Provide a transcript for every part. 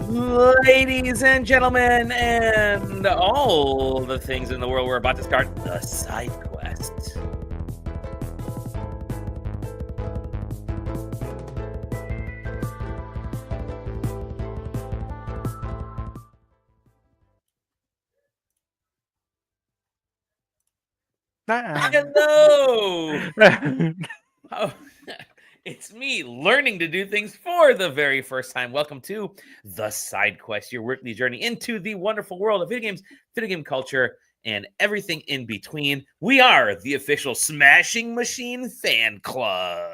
Ladies and gentlemen, and all the things in the world, we're about to start the side quest. Hello! Oh, it's me learning to do things for the very first time. Welcome to the Side Quest, your weekly journey into the wonderful world of video games, video game culture, and everything in between. We are the official Smashing Machine fan club.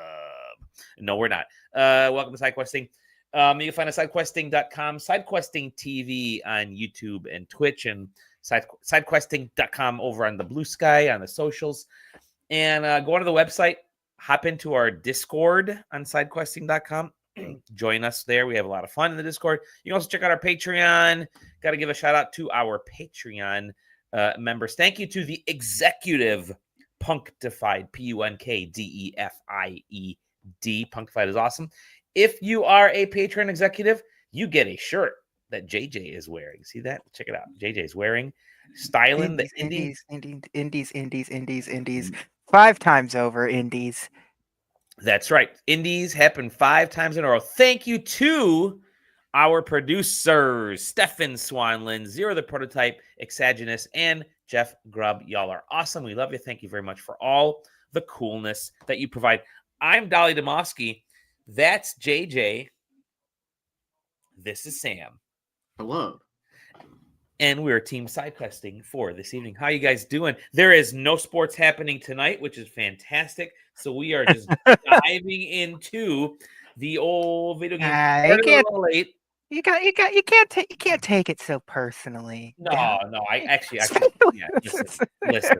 No, we're not. Welcome to SideQuesting. You can find us at SideQuesting.com, SideQuesting TV on YouTube and Twitch, and SideQuesting.com over on the Blue Sky on the socials. And go onto the website, hop into our Discord on SideQuesting.com. Join us there. We have a lot of fun in the Discord. You can also check out our Patreon. Got to give a shout out to our Patreon members. Thank you to the executive Punkdefied, Punkdefied. Punkdefied is awesome. If you are a Patreon executive, you get a shirt that JJ is wearing. See that? Check it out. JJ is wearing, styling the Indies. 5 times over, Indies. That's right. Indies happen 5 times in a row. Thank you to our producers, Stefan Swanlin, Zero the Prototype, Exaginous, and Jeff Grubb. Y'all are awesome. We love you. Thank you very much for all the coolness that you provide. I'm Dolly Demosky. That's JJ. This is Sam. Hello. And we're Team SideQuesting for this evening. How you guys doing? There is no sports happening tonight, which is fantastic. So we are just diving into the old video game. You can't take it so personally. No. Listen.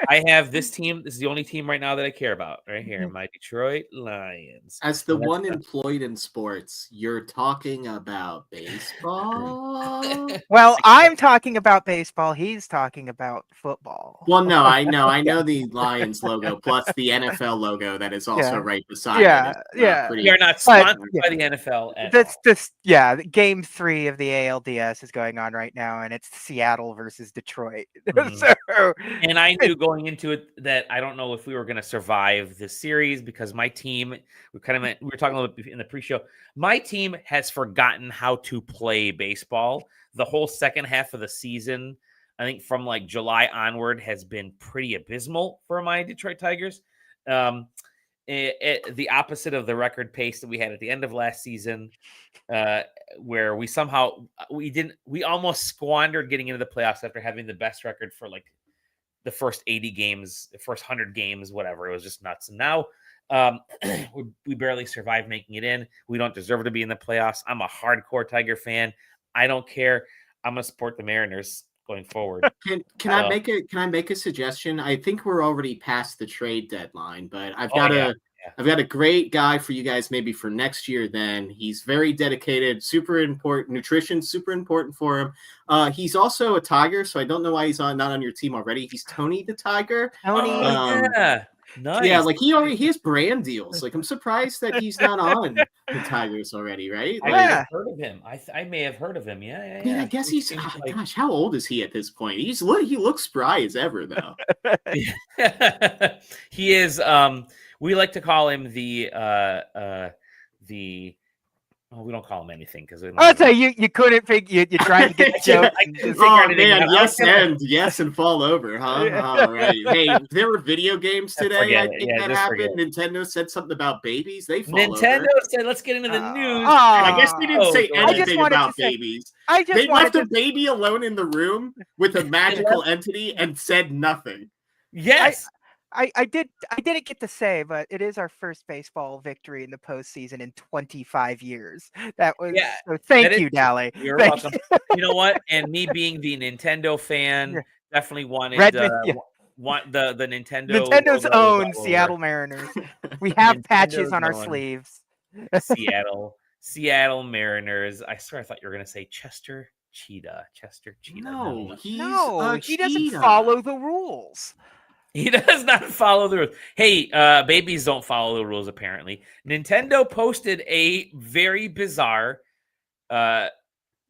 I have this team. This is the only team right now that I care about. Right here, my Detroit Lions. As the one employed in sports, you're talking about baseball. Well, I'm talking about baseball. He's talking about football. Well, no, I know the Lions logo plus the NFL logo that is also right beside it. We are not sponsored by the NFL. Game 3 of the ALDS is going on right now, and it's Seattle versus Detroit. And I knew going into it that I don't know if we were going to survive this series because my team, we were talking a little bit in the pre-show, my team has forgotten how to play baseball. The whole second half of the season, I think from like July onward, has been pretty abysmal for my Detroit Tigers. The opposite of the record pace that we had at the end of last season, where we almost squandered getting into the playoffs after having the best record for like the first 80 games, the first 100 games, whatever. It was just nuts. And now we barely survived making it in. We don't deserve to be in the playoffs. I'm a hardcore Tiger fan. I don't care. I'm going to support the Mariners going forward. Can I make a suggestion? I think we're already past the trade deadline, but I've got a great guy for you guys maybe for next year then. He's very dedicated, super important, nutrition super important for him. He's also a Tiger, so I don't know why he's not on your team already. He's Tony the Tiger. Nice. Yeah, like he has brand deals. Like I'm surprised that he's not on the Tigers already, right? I may have heard of him. I may have heard of him. Yeah. I guess he's gosh, how old is he at this point? He looks spry as ever though. He is we like to call him the we don't call him anything because I'll tell you, you couldn't figure. You tried to get the joke. Yes, and fall over, huh? All right. Hey, there were video games today. I think that happened. Nintendo said something about babies. They fall over. Nintendo said, "Let's get into the news." I guess they didn't say anything about babies. They left a baby alone in the room with a magical entity and said nothing. Yes. I didn't get to say, but it is our first baseball victory in the postseason in 25 years. That was so thank you, Dally. You're welcome. You know what? And me being the Nintendo fan, definitely wanted the Nintendo. Nintendo's own Seattle Mariners. We have patches on our sleeves. Seattle Mariners. I swear I thought you were gonna say Chester Cheetah. No, he doesn't follow the rules. He does not follow the rules. Hey, babies don't follow the rules, apparently. Nintendo posted a very bizarre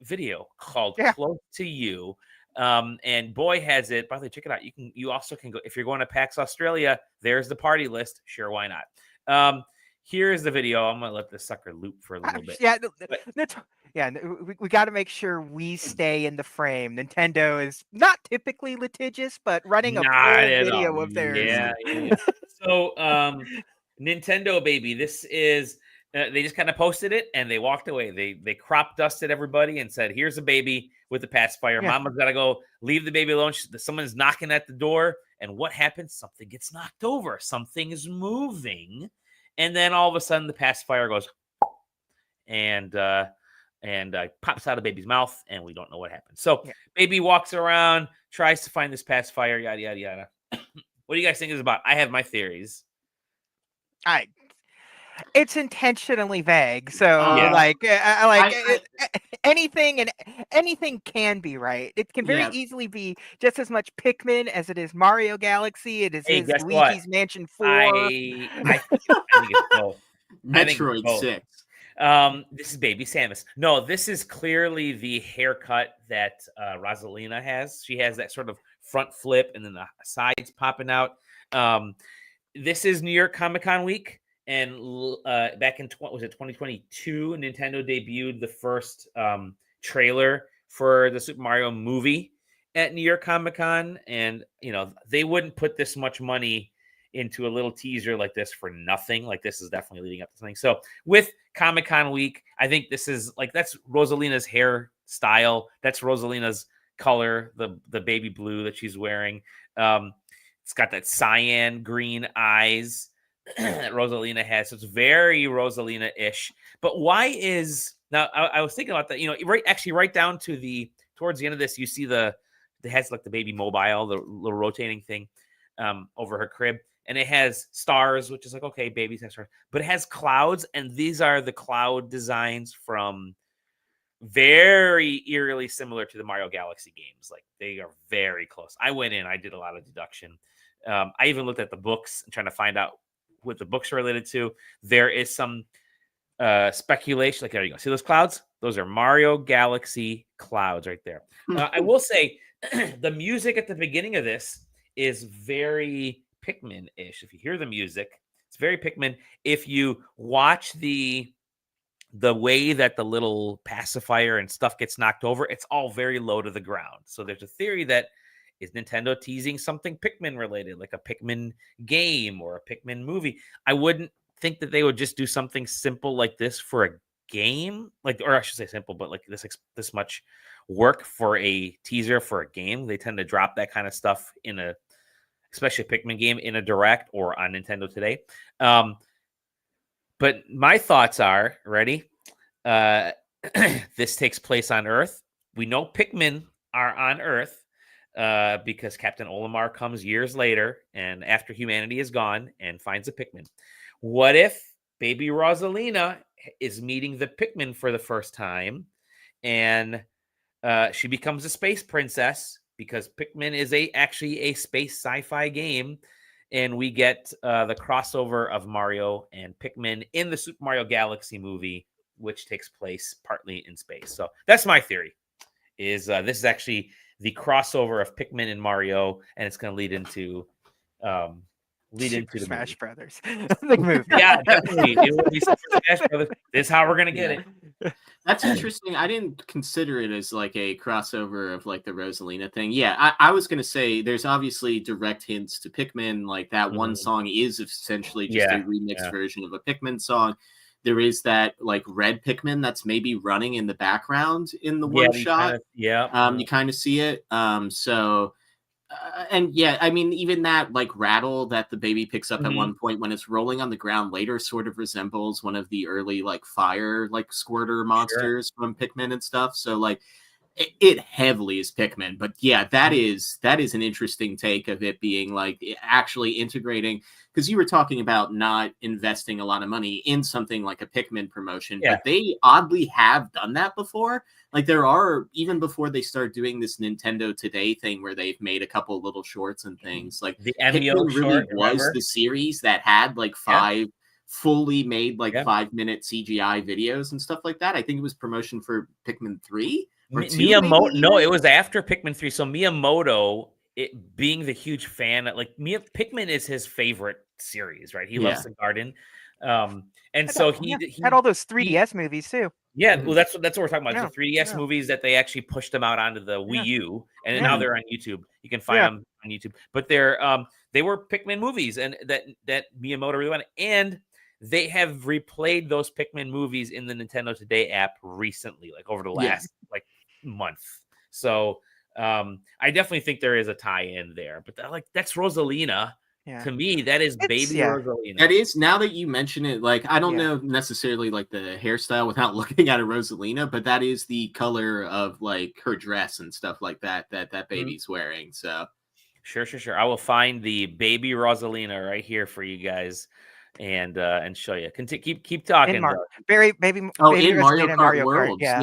video called Close to You. And boy, has it. By the way, check it out. You also can go if you're going to PAX Australia. There's the party list. Sure, why not? Here's the video. I'm gonna let this sucker loop for a little bit. We got to make sure we stay in the frame. Nintendo is not typically litigious, but running a full video of theirs. Yeah. So, Nintendo baby, this is. They just kind of posted it and they walked away. They crop dusted everybody and said, "Here's a baby with the pacifier. Mama's got to go. Leave the baby alone. Someone's knocking at the door, and what happens? Something gets knocked over. Something is moving, and then all of a sudden the pacifier goes and pops out of baby's mouth, and we don't know what happened. So baby walks around, tries to find this pacifier. Yada yada yada. What do you guys think it's about? I have my theories. It's intentionally vague, so anything can be right. It can very easily be just as much Pikmin as it is Mario Galaxy. It is Luigi's Mansion 4. I think it's both. Metroid 6. This is Baby Samus. No, this is clearly the haircut that Rosalina has. She has that sort of front flip and then the sides popping out. This is New York Comic-Con week. And back in 2022, Nintendo debuted the first trailer for the Super Mario movie at New York Comic-Con. And, they wouldn't put this much money into a little teaser like this for nothing. Like, this is definitely leading up to something. So with Comic-Con week, I think this is that's Rosalina's hairstyle. That's Rosalina's color, the baby blue that she's wearing. It's got that cyan green eyes that Rosalina has. So it's very Rosalina-ish. But why is now? I was thinking about that. Right down to towards the end of this, you see it has like the baby mobile, the little rotating thing over her crib, and it has stars, which is like okay, babies have stars, but it has clouds, and these are the cloud designs from very eerily similar to the Mario Galaxy games. Like they are very close. I went in, I did a lot of deduction. I even looked at the books and trying to find out what the books are related to. There is some speculation. Like, there you go. See those clouds? Those are Mario Galaxy clouds right there. I will say the music at the beginning of this is very Pikmin-ish. If you hear the music, it's very Pikmin. If you watch the way that the little pacifier and stuff gets knocked over, it's all very low to the ground. So there's a theory that is Nintendo teasing something Pikmin related, like a Pikmin game or a Pikmin movie. I wouldn't think that they would just do something simple like this for a game, or I should say simple, but like this much work for a teaser for a game. They tend to drop that kind of stuff especially a Pikmin game in a direct or on Nintendo today. But my thoughts are, ready? This takes place on Earth. We know Pikmin are on Earth because Captain Olimar comes years later and after humanity is gone and finds a Pikmin. What if baby Rosalina is meeting the Pikmin for the first time and she becomes a space princess because Pikmin is actually a space sci-fi game, and we get the crossover of Mario and Pikmin in the Super Mario Galaxy movie, which takes place partly in space. So that's my theory, is this is actually the crossover of Pikmin and Mario, and it's going to lead into the Smash movie. Brothers. The movie. Yeah, definitely. It will be Super Smash Brothers. This is how we're going to get it. That's interesting. I didn't consider it as like a crossover of like the Rosalina thing. Yeah, I was going to say there's obviously direct hints to Pikmin. Like that one song is essentially just a remixed version of a Pikmin song. There is that like red Pikmin that's maybe running in the background in the one shot. You kind of see it. And yeah, I mean, even that like rattle that the baby picks up at one point when it's rolling on the ground later sort of resembles one of the early like fire like squirter monsters from Pikmin and stuff. So like it heavily is Pikmin, but yeah, that is an interesting take of it being like actually integrating, because you were talking about not investing a lot of money in something like a Pikmin promotion, but they oddly have done that before. Like there are, even before they start doing this Nintendo Today thing where they've made a couple little shorts and things, like the Pikmin really was the series that had like five fully made like 5-minute CGI videos and stuff like that. I think it was promotion for Pikmin 3 or 2. Miyamoto. No, it was after Pikmin 3. So Miyamoto, being the huge fan, like Pikmin is his favorite series, right? He loves the garden. And so he had all those 3DS movies too. Yeah, well, that's what we're talking about. The 3DS movies that they actually pushed them out onto the Wii U, and now they're on YouTube. You can find them on YouTube. But they were Pikmin movies, and that Miyamoto really wanted. And they have replayed those Pikmin movies in the Nintendo Today app recently, like over the last like month. So I definitely think there is a tie-in there. But that's Rosalina. Yeah. To me, that is baby Rosalina. That is, now that you mention it, like I don't know necessarily like the hairstyle without looking at a Rosalina, but that is the color of like her dress and stuff like that baby's wearing. So sure. I will find the baby Rosalina right here for you guys and show you. Keep talking. In Mario Kart Worlds. Yeah,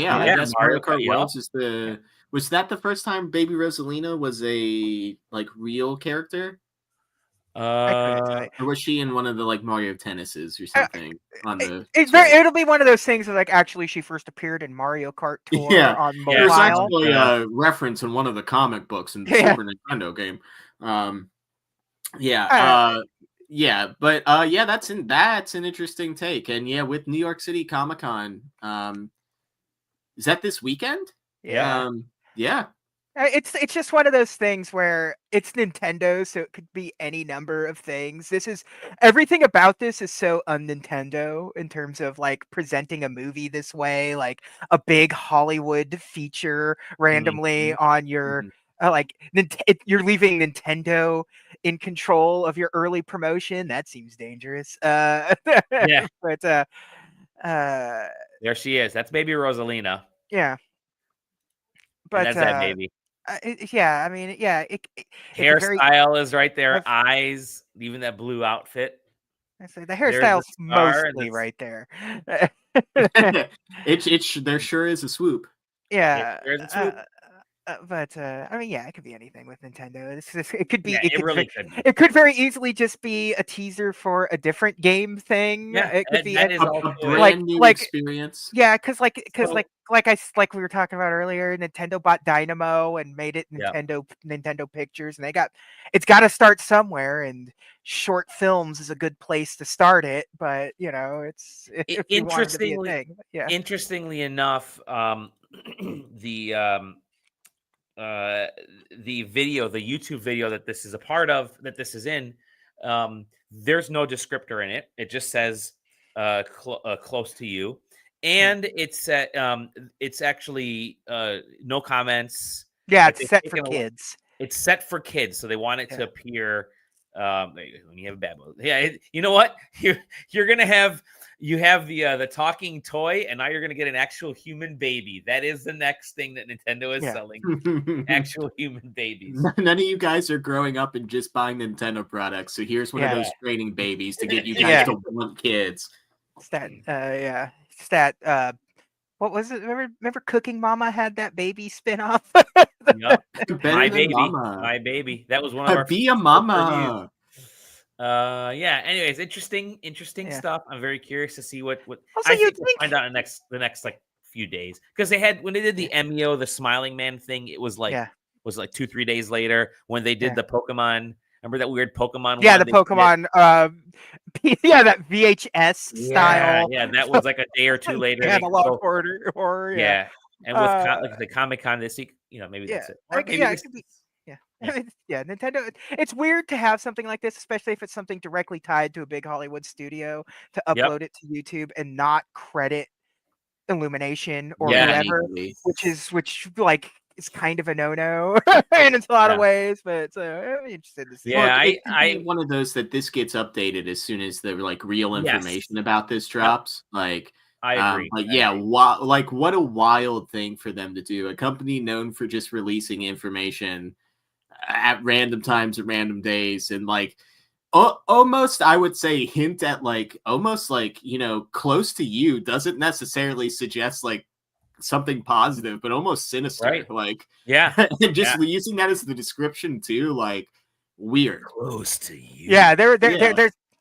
Mario Kart Worlds is the. Was that the first time Baby Rosalina was a like real character? Or was she in one of the like Mario Tennises or something on the? It'll be one of those things that like actually she first appeared in Mario Kart Tour on mobile. There's actually a reference in one of the comic books in the Super Nintendo game. That's an interesting take. And with New York City Comic-Con, is that this weekend? It's just one of those things where it's Nintendo, so it could be any number of things. Everything about this is so un-Nintendo in terms of like presenting a movie this way, like a big Hollywood feature randomly on your you're leaving Nintendo in control of your early promotion. That seems dangerous. But there she is. That's baby Rosalina. Yeah. But that's that baby. Hairstyle is right there. Eyes, even that blue outfit. I say the hairstyle's mostly right there. There sure is a swoop. Yeah, there's a swoop. It could be anything with Nintendo. It could be. It could very easily just be a teaser for a different game thing. Yeah, it could be a brand new experience. Yeah, because we were talking about earlier, Nintendo bought Dynamo and made it Nintendo Pictures, and it's got to start somewhere, and short films is a good place to start it. But it's interestingly enough, the YouTube video that this is a part of, that this is in, there's no descriptor in it. It just says close to you, and it's actually no comments. It's set for kids. It's set for kids, so they want it to appear when you have a bad mode. You know what? You're gonna have. You have the talking toy, and now you're going to get an actual human baby. That is the next thing that Nintendo is selling. Actual human babies. None of you guys are growing up and just buying Nintendo products. So here's one of those training babies to get you guys to want kids. What was it? Remember Cooking Mama had that baby spinoff? My baby. That was one of our Be a Mama. Anyways, interesting stuff. I'm very curious to see what also, I think we'll find out in the next like few days, because when they did the Emio, the Smiling Man thing, it was like 2-3 days later when they did the Pokemon. Remember that weird Pokemon? Yeah, the Pokemon. That VHS style. Yeah, that was like a day or two later. A lot of horror. Yeah, and with the Comic-Con this week, maybe that's it. It could be. Nintendo. It's weird to have something like this, especially if it's something directly tied to a big Hollywood studio, to upload it to YouTube and not credit Illumination or whatever, which is kind of a no-no in a lot of ways. But I'm interested to see. Yeah, I one of those that this gets updated as soon as the like real information about this drops. Like. I agree. What a wild thing for them to do. A company known for just releasing information at random times at random days, and like almost, I would say, hint at like almost like close to you doesn't necessarily suggest like something positive, but almost sinister. Right. Like and just using that as the description too, like weird. Close to you. Yeah,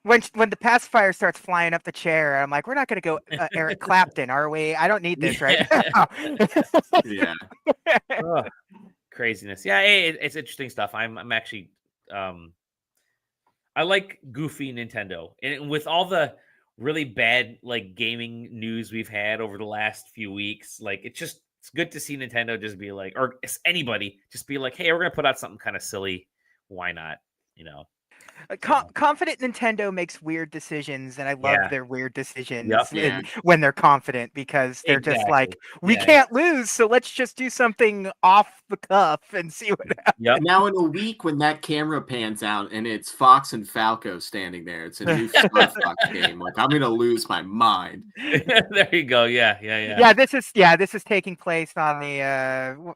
when the pacifier starts flying up the chair, I'm like, we're not gonna go Eric Clapton, are we? I don't need this right now. Yeah. Ugh, craziness. Yeah, it's interesting stuff. I'm actually I like goofy Nintendo, and with all the really bad like gaming news we've had over the last few weeks, like it's good to see Nintendo just be like, or anybody just be like, hey, we're gonna put out something kind of silly. Why not? You know. Confident Nintendo makes weird decisions, and I love Yeah. their weird decisions Yep. Yeah. when they're confident because they're just like, we can't lose, so let's just do something off the cuff and see what happens. Yep. Now in a week when that camera pans out and it's Fox and Falco standing there, it's a new Star Fox game. Like I'm gonna lose my mind. There you go. Yeah. This is taking place on the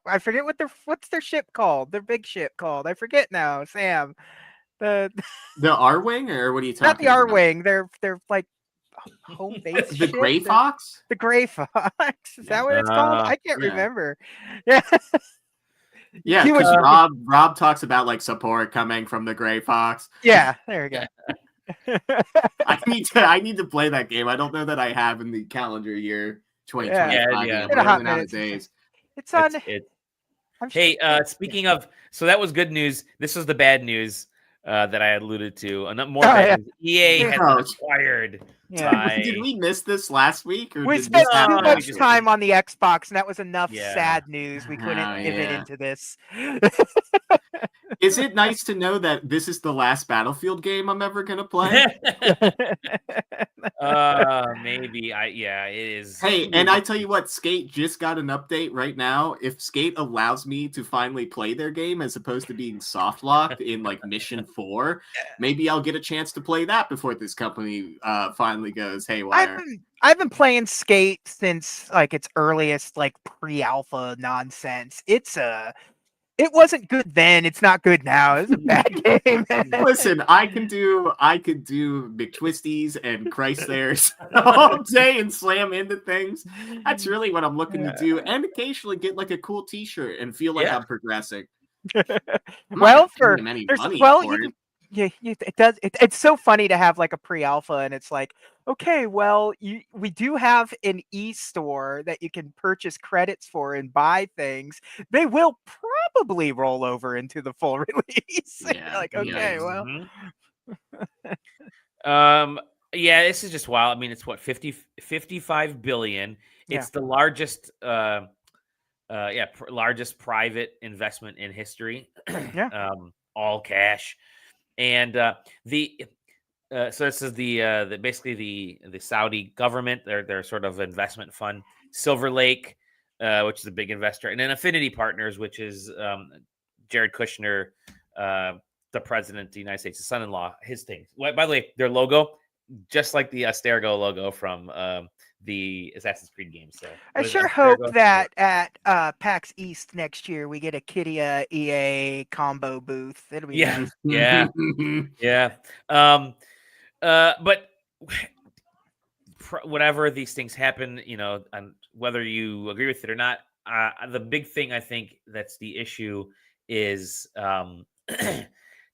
I forget what's their ship called, their big ship called. I forget now, Sam. The R-Wing, or what are you talking not the about? R-Wing. They're like home base. The Gray Fox? The Gray Fox. Is that what it's called? I can't remember. Yeah. Yeah, because Rob talks about like support coming from the Gray Fox. Yeah, there we go. I need to play that game. I don't know that I have in the calendar year 2025. Yeah. I'm running out of days. It's on. Hey, speaking of, so that was good news. This was the bad news that I alluded to. More bad news. EA has been acquired. Did we miss this last week? Or we spent too much time on the Xbox, and that was enough sad news. We couldn't pivot into this. Is it nice to know that this is the last Battlefield game I'm ever going to play? Maybe. It is. Hey, and I tell you what, Skate just got an update right now. If Skate allows me to finally play their game as opposed to being soft locked in like Mission 4, maybe I'll get a chance to play that before this company finally goes haywire. I've been playing Skate since like its earliest like pre-alpha nonsense. It wasn't good then. It's not good now. It's a bad game. Listen, I could do McTwisties and Chryslers all day and slam into things. That's really what I'm looking to do, and occasionally get like a cool T-shirt and feel like I'm progressing. It does. It's so funny to have like a pre-alpha, and it's like, okay, well, we do have an e-store that you can purchase credits for and buy things. They will probably roll over into the full release. This is just wild. I mean, it's what 55 billion. It's the largest largest private investment in history. All cash. And so this is the basically the Saudi government, their sort of investment fund, Silver Lake, which is a big investor, and then Affinity Partners, which is Jared Kushner, the president of the United States, his son-in-law, his thing. By the way, their logo, just like the Astergo logo from the Assassin's Creed games. So I sure hope that at PAX East next year we get a Kidia EA combo booth. It'll be nice. But whatever these things happen, and whether you agree with it or not, the big thing I think that's the issue is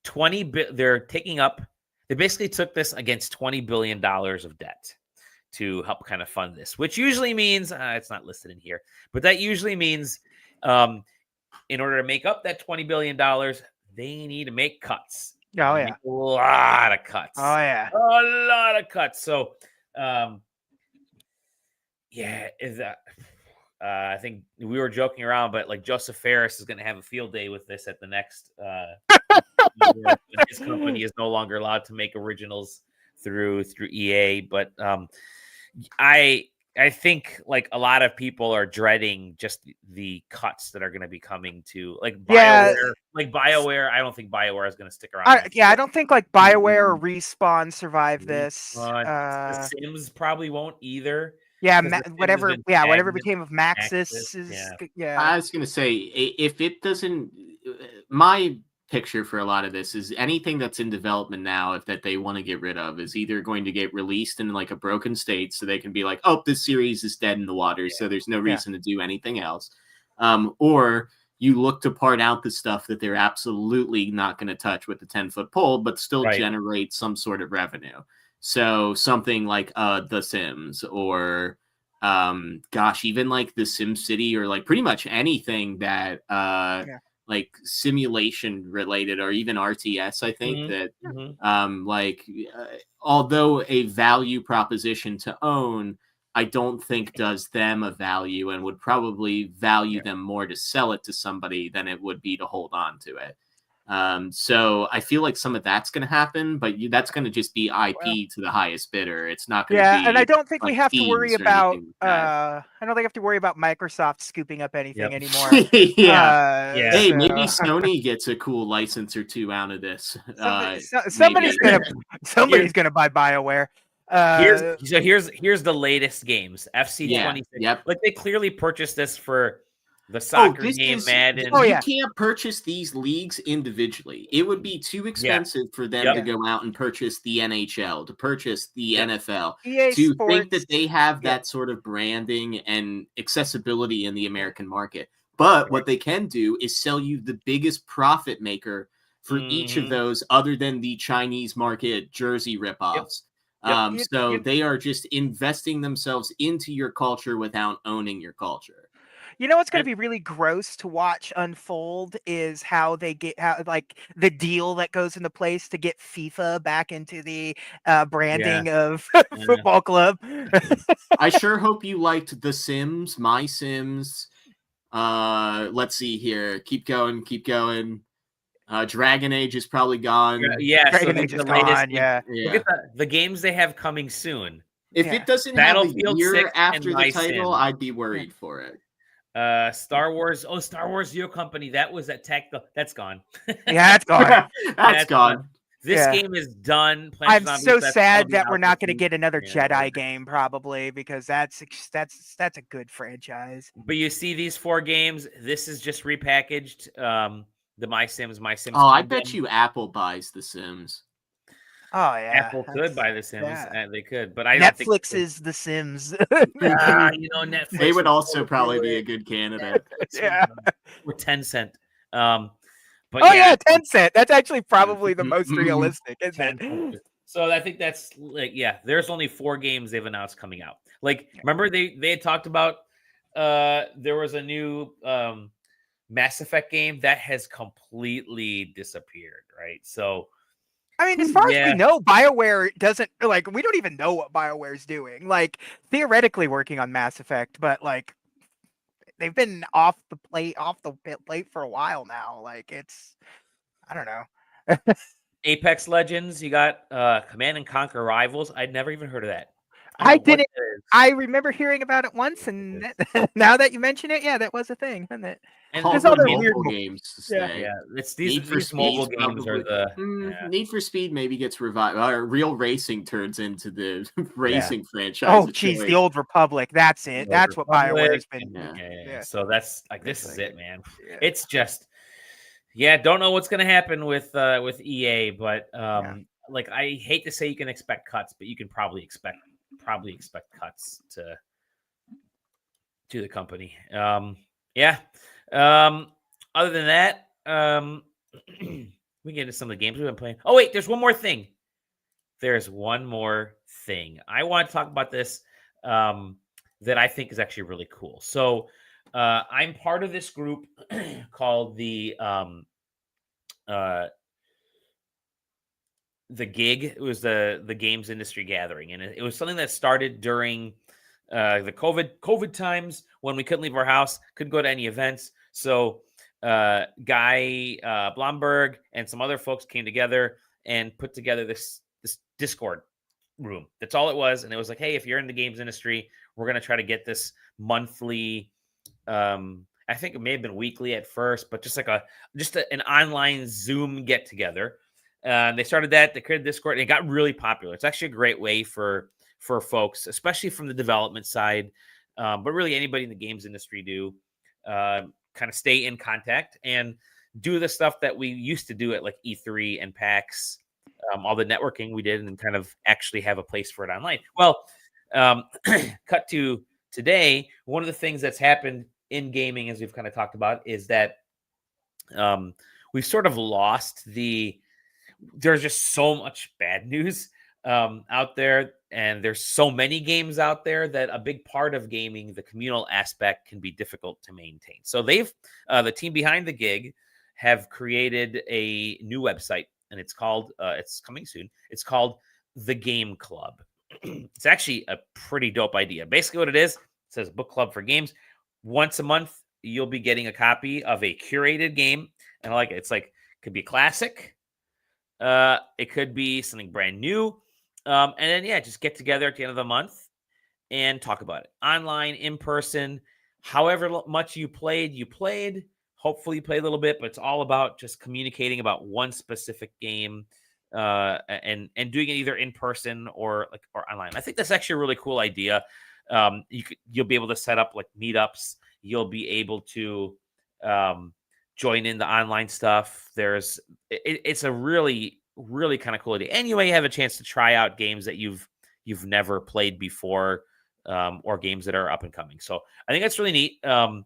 20. They basically took this against $20 billion of debt to help kind of fund this, which usually means it's not listed in here, but that usually means in order to make up that $20 billion, they need to make cuts. A lot of cuts. A lot of cuts. So, I think we were joking around, but like Joseph Ferris is going to have a field day with this at the next. His company is no longer allowed to make originals through EA, but I think like a lot of people are dreading just the cuts that are going to be coming to like BioWare. Like BioWare, I don't think BioWare is going to stick around. I don't think like BioWare or Respawn survive this. The Sims probably won't either. Yeah, whatever became of Maxis is. I was going to say, if it doesn't, my picture for a lot of this is anything that's in development now, that they want to get rid of, is either going to get released in like a broken state so they can be like, oh, this series is dead in the water, so there's no reason to do anything else, or you look to part out the stuff that they're absolutely not going to touch with the 10-foot pole, but still generate some sort of revenue. So something like The Sims or even like the Sim City, or like pretty much anything that like simulation related, or even RTS, I think that although a value proposition to own, I don't think does them a value, and would probably value them more to sell it to somebody than it would be to hold on to it. So I feel like some of that's going to happen, but that's going to just be IP to the highest bidder. It's not going to be. And I don't think like we have to worry about. I don't think we have to worry about Microsoft scooping up anything anymore. Hey, so... maybe Sony gets a cool license or two out of this. Somebody's gonna buy BioWare. Here's the latest games. FC 26. Yep. Like they clearly purchased this for the soccer game, Madden. You can't purchase these leagues individually. It would be too expensive for them to go out and purchase the NHL, to purchase the NFL, EA to Sports, think that they have that sort of branding and accessibility in the American market. But what they can do is sell you the biggest profit maker for each of those, other than the Chinese market jersey ripoffs. So they are just investing themselves into your culture without owning your culture. You know what's going to be really gross to watch unfold is how they get the deal that goes into place to get FIFA back into the branding of football club. I sure hope you liked The Sims, My Sims. Let's see here. Keep going. Dragon Age is probably gone. Dragon Age is gone. Look at the games they have coming soon. If it doesn't have a year after the title, I'd be worried for it. Star Wars Zero Company, that was at Tech. That's gone. That's gone. That's gone. This game is done. I'm so sad that we're not going to get another Jedi game, probably, because that's a good franchise. But you see these 4 games, this is just repackaged. The My Sims. Oh, I bet you Apple buys The Sims. Oh yeah, Apple could buy The Sims. They could, but I Netflix don't think is The Sims. Netflix. They would also probably be a good candidate. Or Tencent. But Tencent. That's actually probably the most realistic, isn't it? So I think that's there's only 4 games they've announced coming out. Like, remember they had talked about there was a new Mass Effect game that has completely disappeared, right? So I mean, as far as we know, BioWare doesn't we don't even know what BioWare's doing. Like, theoretically working on Mass Effect, but like they've been off the plate for a while now. Like, it's, I don't know. Apex Legends, you got Command and Conquer Rivals. I'd never even heard of that. I didn't. I remember hearing about it once, and now that you mention it, that was a thing, isn't it? And there's other weird games. It's these mobile games are the Need for Speed maybe gets revived. Real Racing turns into the racing franchise. Oh, geez, the Old Republic. That's it. That's what BioWare's been. So that's this is it, man. It's just don't know what's gonna happen with EA, but I hate to say you can expect cuts, but you can probably expect cuts to the company. Other than that, we get into some of the games we've been playing. Oh wait, there's one more thing. I want to talk about this that I think is actually really cool. So I'm part of this group called the Gig. It was the games industry gathering, and it was something that started during the COVID times when we couldn't leave our house, couldn't go to any events. So Guy Blomberg and some other folks came together and put together this Discord room. That's all it was. And it was like, hey, if you're in the games industry, we're going to try to get this monthly. I think it may have been weekly at first, but just an online Zoom get together. They started that. They created Discord, and it got really popular. It's actually a great way for folks, especially from the development side, but really anybody in the games industry to kind of stay in contact and do the stuff that we used to do at like E3 and PAX, all the networking we did, and kind of actually have a place for it online. Well, cut to today, one of the things that's happened in gaming, as we've kind of talked about, is that we've sort of lost there's just so much bad news out there, and there's so many games out there that a big part of gaming, the communal aspect, can be difficult to maintain. So they've the team behind the gig have created a new website, and it's called it's coming soon. It's called The Game Club. It's actually a pretty dope idea. Basically what it is, it says book club for games. Once a month you'll be getting a copy of a curated game, and I like it. It's like, could be classic, it could be something brand new, and then just get together at the end of the month and talk about it online, in person. However much you played. Hopefully you played a little bit, but it's all about just communicating about one specific game, and doing it either in person or online. I think that's actually a really cool idea. You'll be able to set up like meetups. You'll be able to join in the online stuff. It's a really, really kind of cool idea. And you may have a chance to try out games that you've never played before, or games that are up and coming. So I think that's really neat. You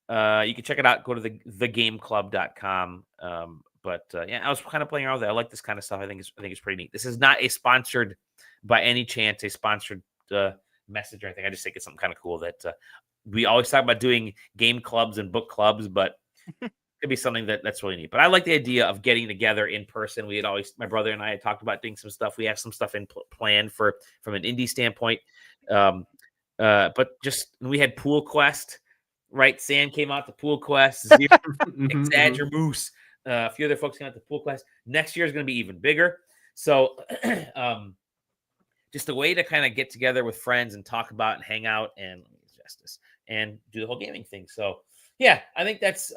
can check it out. Go to thegameclub.com. But I was kind of playing around with it. I like this kind of stuff. I think it's pretty neat. This is not a sponsored, by any chance, a sponsored message or anything. I just think it's something kind of cool that we always talk about doing game clubs and book clubs, but it could be something that's really neat. But I like the idea of getting together in person. My brother and I had talked about doing some stuff. We have some stuff planned from an indie standpoint. But just we had Pool Quest, right? Sam came out to Pool Quest. Zero, Exagger Moose. A few other folks came out to Pool Quest. Next year is going to be even bigger. So just a way to kind of get together with friends and talk about and hang out and do the whole gaming thing. So I think that's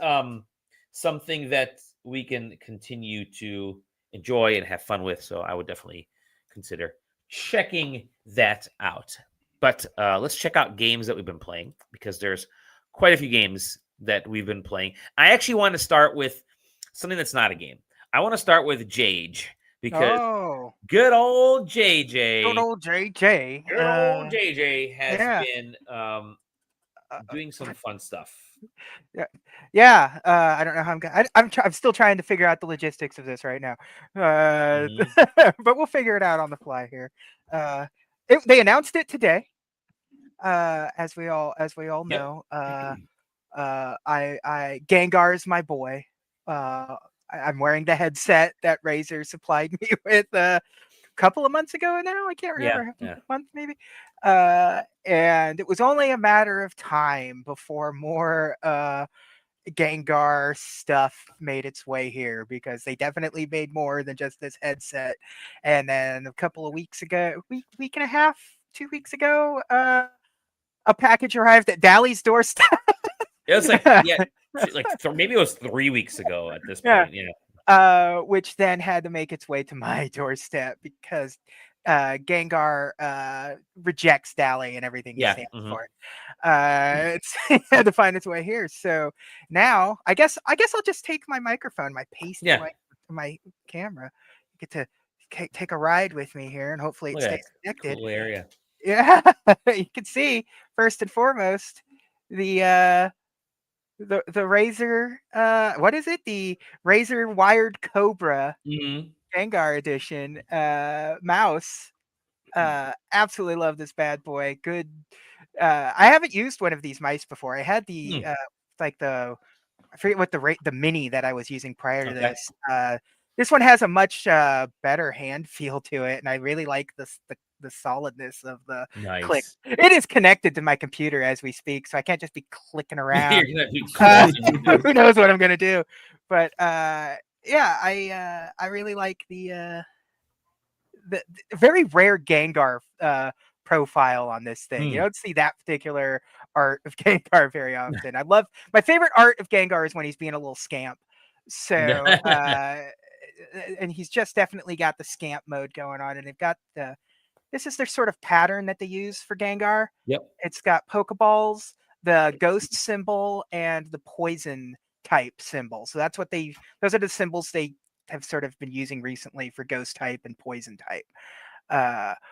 something that we can continue to enjoy and have fun with. So I would definitely consider checking that out. But let's check out games that we've been playing, because there's quite a few games that we've been playing. I actually want to start with something that's not a game. I want to start with Jage, because good old JJ. Good old JJ. Good old JJ has been doing some fun stuff. I don't know how I'm still trying to figure out the logistics of this right now, but we'll figure it out on the fly here. They announced it today, as we all know. Gengars, my boy. I'm wearing the headset that Razer supplied me with a couple of months ago now. I can't remember, a month maybe. And it was only a matter of time before more Gengar stuff made its way here, because they definitely made more than just this headset. And then a couple of weeks ago, week and a half, 2 weeks ago, a package arrived at Dally's doorstep. It was maybe it was 3 weeks ago at this point. Which then had to make its way to my doorstep, because Gengar rejects Dally and everything he stands for. It had to find its way here. So now I guess I'll just take my microphone, my pasty my camera. You get to take a ride with me here, and hopefully it stays connected. Cool area. Yeah, you can see first and foremost the Razer, what is it? The Razer Wired Cobra Gengar edition mouse. Absolutely love this bad boy. Good. I haven't used one of these mice before. I had the I forget what the mini that I was using prior to this. This one has a much better hand feel to it, and I really like the solidness of the click. It is connected to my computer as we speak, so I can't just be clicking around. Who knows what I'm gonna do? But I really like the very rare Gengar profile on this thing. You don't see that particular art of Gengar very often. I love my favorite art of Gengar is when he's being a little scamp. So and he's just definitely got the scamp mode going on, and they've got this is their sort of pattern that they use for Gengar. Yep. It's got Pokeballs, the ghost symbol, and the poison type symbol. So that's those are the symbols they have sort of been using recently for ghost type and poison type.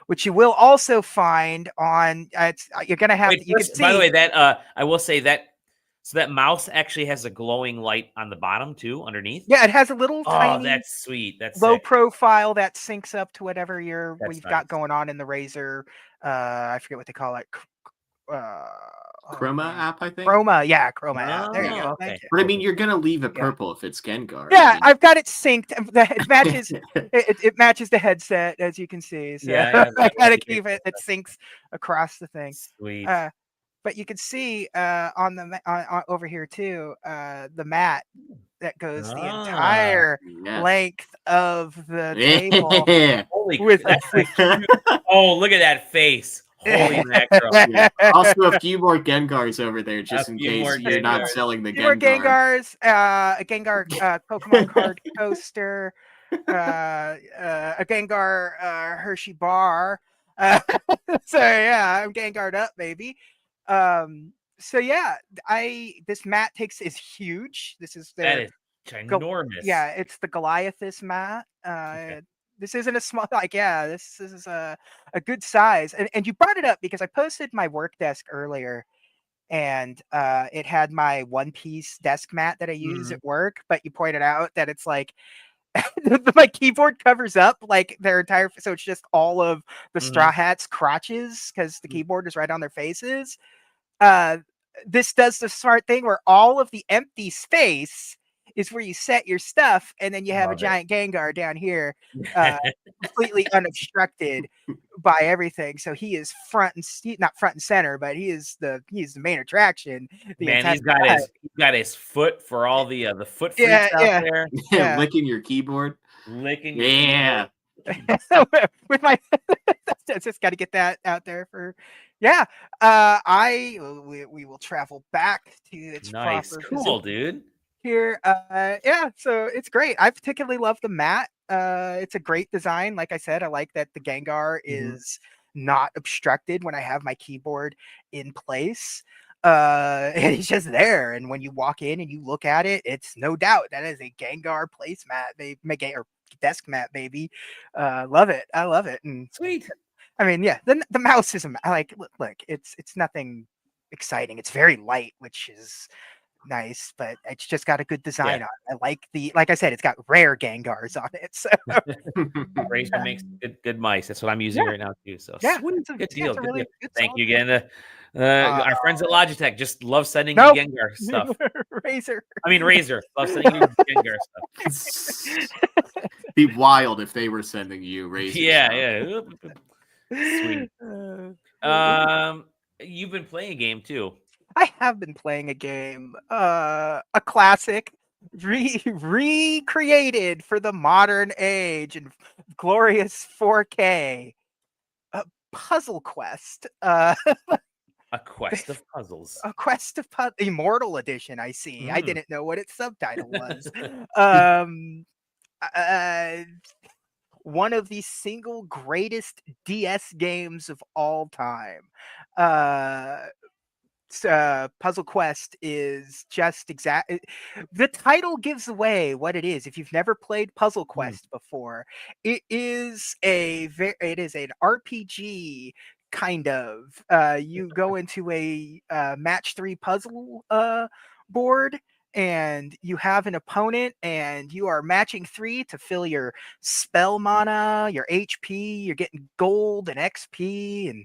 Which you will also find on you're gonna have by the way, that I will say that So that mouse actually has a glowing light on the bottom too, underneath. Yeah, it has a little Oh, tiny that's sweet. That's low sick. profile that syncs up to whatever That's we've nice. got going on in the Razer. I forget what they call it. Chroma app, I think. Chroma, yeah, Chroma app. There you Oh, go. okay. Thank you. But I mean, you're gonna leave it purple if it's Gengar. Yeah, I mean... I've got it synced. It matches. It matches the headset, as you can see. So Yeah, I gotta keep it. It syncs across the thing. Sweet. But you can see on the over here too, the mat that goes the entire length of the table. Holy oh, look at that face. Holy mackerel. Yeah. Also, a few more Gengars over there, just in case you're not selling the Gengar. More Gengars, a Gengar Pokemon card coaster, a Gengar Hershey bar. So yeah, I'm Gengared up, baby. So yeah, this mat is huge. This is that is ginormous. Yeah, it's the Goliathus mat. This isn't a small, this is a good size. And you brought it up because I posted my work desk earlier, and it had my one-piece desk mat that I use at work, but you pointed out that it's like my keyboard covers up like their entire, so it's just all of the Straw Hats' crotches because the keyboard is right on their faces. This does the smart thing where all of the empty space is where you set your stuff, and then you have a giant Gengar down here, completely unobstructed by everything. So he is not front and center, but he's the main attraction. Man, he's got his foot for all the foot freaks out there. Yeah, licking your keyboard. Licking your keyboard. With my just got to get that out there for we will travel back to its nice, cool, dude. Here, so it's great. I particularly love the mat. It's a great design. Like I said, I like that the Gengar is not obstructed when I have my keyboard in place. And it's just there. And when you walk in and you look at it, it's no doubt that is a Gengar placemat. They make or desk mat, baby. Love it. I love it. And sweet. I mean, yeah, the mouse is look, it's nothing exciting. It's very light, which is nice, but it's just got a good design on it. I like I said, it's got rare Gengars on it. So Razer makes good mice. That's what I'm using right now too. So sweet. Good deal. Really thank you again. Our friends at Logitech just love sending you Gengar stuff. Razer love sending you Gengar stuff. Be wild if they were sending you Razer. Sweet. You've been playing a game too. I have been playing a game, a classic, recreated for the modern age in glorious 4K. Puzzle Quest. A quest of puzzles. A quest of Immortal edition. I see. I didn't know what its subtitle was. One of the single greatest DS games of all time. Puzzle Quest is just the title gives away what it is. If you've never played Puzzle Quest before, it is an RPG kind of. You go into a match 3 puzzle board, and you have an opponent, and you are matching 3 to fill your spell mana, your HP. You're getting gold and XP, and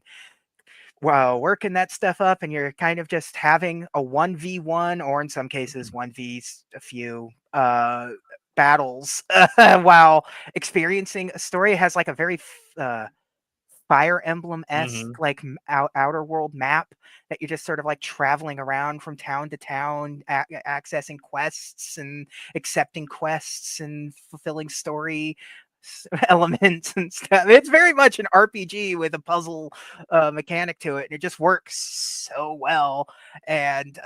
working that stuff up, and you're kind of just having a 1v1, or in some cases 1v a few battles while experiencing a story. It has like a very Fire Emblem-esque like outer world map that you're just sort of like traveling around from town to town, accessing quests and accepting quests and fulfilling story elements and stuff. It's very much an RPG with a puzzle mechanic to it, and it just works so well. And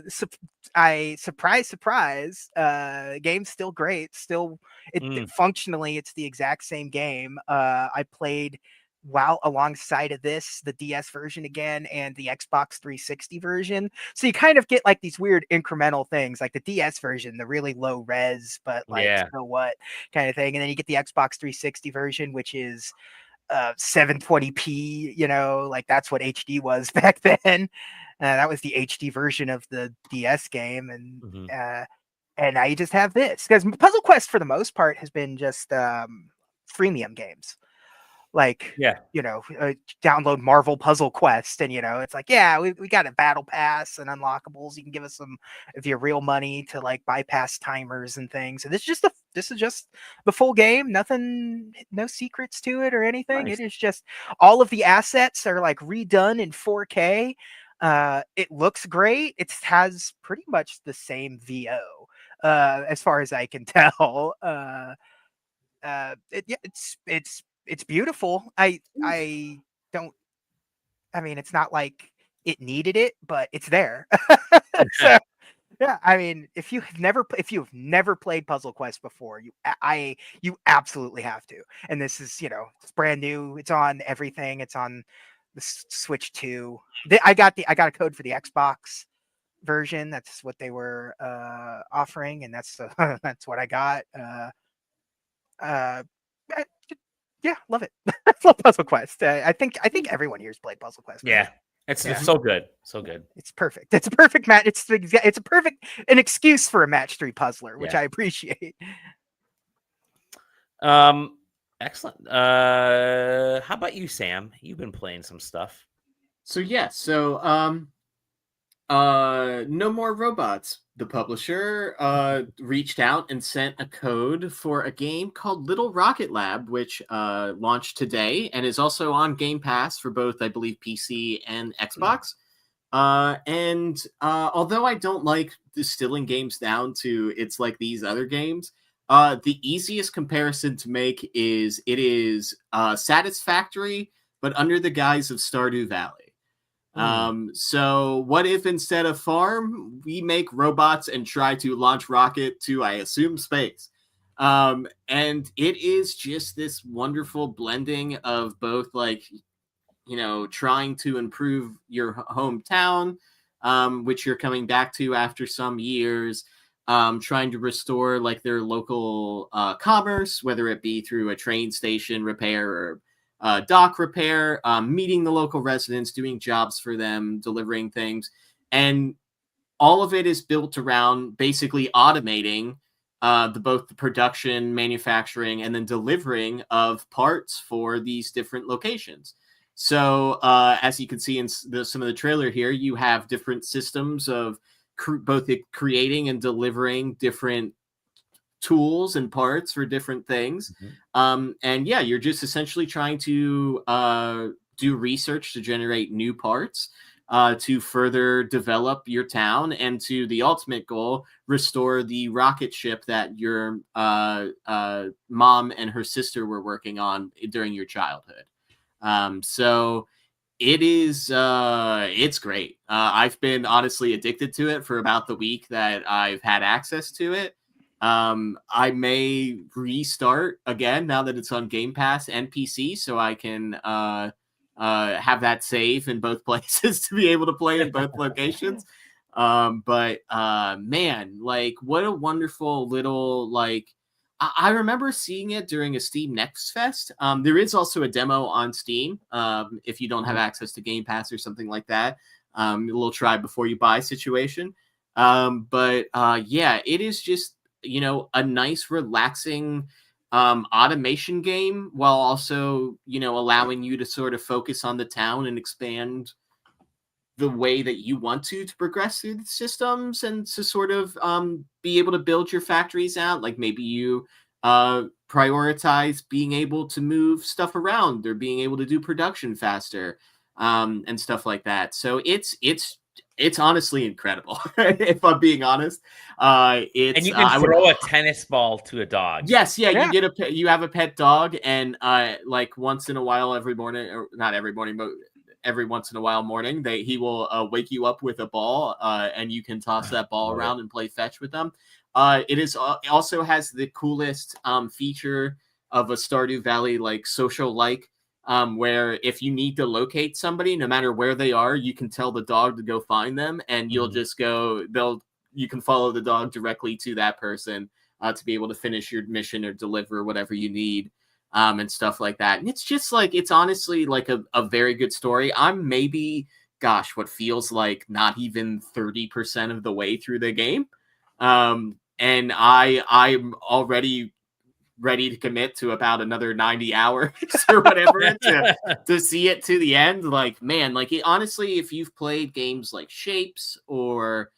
surprise, game's still great. Still, functionally, it's the exact same game. I played alongside of this, the DS version again, and the Xbox 360 version. So you kind of get like these weird incremental things, like the DS version, the really low res, but like so what kind of thing. And then you get the Xbox 360 version, which is 720p, like that's what HD was back then. That was the HD version of the DS game, and now you just have this, because Puzzle Quest for the most part has been just freemium games. Like, download Marvel Puzzle Quest, and it's like, yeah, we got a battle pass and unlockables. You can give us some of your real money to like bypass timers and things. And this is just the full game. Nothing, no secrets to it or anything. Nice. It is just all of the assets are like redone in 4K. It looks great. It has pretty much the same VO, as far as I can tell. It's beautiful. I don't. I mean, it's not like it needed it, but it's there. So yeah, I mean, if you've never played Puzzle Quest before, you absolutely have to. And this is, it's brand new. It's on everything. It's on the Switch 2. I got a code for the Xbox version. That's what they were offering, and that's that's what I got. Yeah, love it. I love Puzzle Quest. I think everyone here's played Puzzle Quest. Yeah, it's so good, so good. It's perfect. It's a perfect match. It's an excuse for a match 3 puzzler, which I appreciate. Excellent. How about you, Sam? You've been playing some stuff. No More Robots. The publisher reached out and sent a code for a game called Little Rocket Lab, which launched today and is also on Game Pass for both, I believe, PC and Xbox. And although I don't like distilling games down to it's like these other games, the easiest comparison to make is it is Satisfactory, but under the guise of Stardew Valley. So what if instead of farm, we make robots and try to launch rocket to, I assume, space? And it is just this wonderful blending of both, like, trying to improve your hometown, which you're coming back to after some years, trying to restore like their local commerce, whether it be through a train station repair or dock repair, meeting the local residents, doing jobs for them, delivering things. And all of it is built around basically automating both the production, manufacturing, and then delivering of parts for these different locations. So as you can see in some of the trailer here, you have different systems of both creating and delivering different tools and parts for different things. And yeah, you're just essentially trying to do research to generate new parts to further develop your town, and to the ultimate goal, restore the rocket ship that your mom and her sister were working on during your childhood. So it is it's great. I've been honestly addicted to it for about the week that I've had access to it. I may restart again now that it's on Game Pass and PC, so I can have that save in both places to be able to play in both locations. But man, like, what a wonderful little, like, I remember seeing it during a Steam Next Fest. There is also a demo on Steam if you don't have access to Game Pass or something like that. A little try before you buy situation. But yeah, it is just, a nice, relaxing automation game, while also, allowing you to sort of focus on the town and expand the way that you want to progress through the systems, and to sort of be able to build your factories out. Like maybe you prioritize being able to move stuff around, or being able to do production faster, and stuff like that. So it's honestly incredible, if I'm being honest. And you can throw a tennis ball to a dog. Yes, yeah. You have a pet dog, and like once in a while, every morning, or not every morning, but every once in a while morning, he will wake you up with a ball, and you can toss that ball around and play fetch with them. It also has the coolest feature of a Stardew Valley like social like. Where if you need to locate somebody, no matter where they are, you can tell the dog to go find them, and you'll just go. You can follow the dog directly to that person to be able to finish your mission or deliver whatever you need. and stuff like that. And it's just like, it's honestly like a very good story. I'm maybe, gosh, what feels like not even 30% of the way through the game. And I'm already ready to commit to about another 90 hours or whatever to see it to the end. Like, man, like honestly, if you've played games like Shapes or